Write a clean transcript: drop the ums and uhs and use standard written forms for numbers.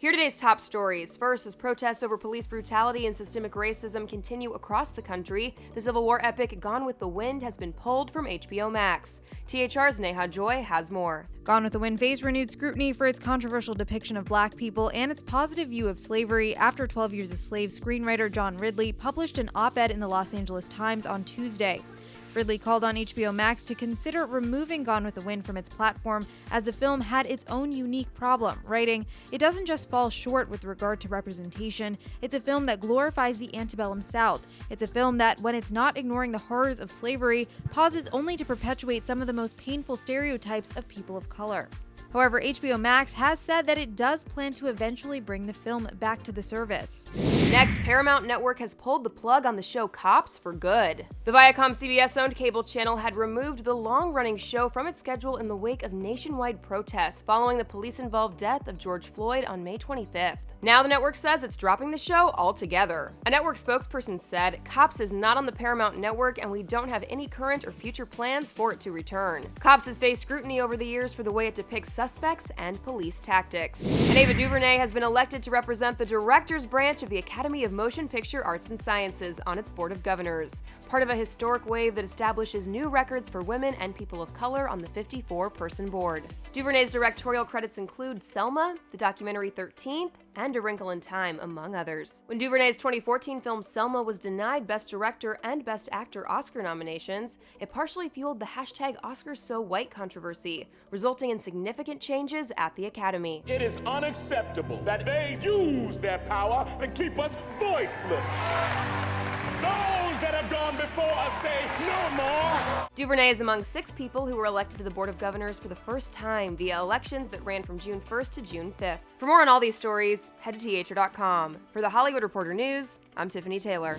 Here are today's top stories. First, as protests over police brutality and systemic racism continue across the country, the Civil War epic Gone with the Wind has been pulled from HBO Max. THR's Neha Joy has more. Gone with the Wind faced renewed scrutiny for its controversial depiction of Black people and its positive view of slavery after 12 Years a Slave screenwriter John Ridley published an op-ed in the Los Angeles Times on Tuesday. Ridley called on HBO Max to consider removing Gone with the Wind from its platform as the film had its own unique problem, writing, "It doesn't just fall short with regard to representation, it's a film that glorifies the antebellum South. It's a film that, when it's not ignoring the horrors of slavery, pauses only to perpetuate some of the most painful stereotypes of people of color." However, HBO Max has said that it does plan to eventually bring the film back to the service. Next, Paramount Network has pulled the plug on the show Cops for good. The Viacom CBS-owned cable channel had removed the long-running show from its schedule in the wake of nationwide protests following the police-involved death of George Floyd on May 25th. Now the network says it's dropping the show altogether. A network spokesperson said, "Cops is not on the Paramount Network and we don't have any current or future plans for it to return." Cops has faced scrutiny over the years for the way it depicts suspects and police tactics. And Ava DuVernay has been elected to represent the director's branch of the Academy of Motion Picture Arts and Sciences on its Board of Governors, part of a historic wave that establishes new records for women and people of color on the 54-person board. DuVernay's directorial credits include Selma, the documentary 13th, and A Wrinkle in Time, among others. When DuVernay's 2014 film Selma was denied Best Director and Best Actor Oscar nominations, it partially fueled the #OscarsSoWhite controversy, resulting in significant changes at the Academy. It is unacceptable that they use their power and keep us voiceless. Those that have gone before us say no more. DuVernay is among 6 people who were elected to the Board of Governors for the first time via elections that ran from June 1st to June 5th. For more on all these stories, head to THR.com. For the Hollywood Reporter News, I'm Tiffany Taylor.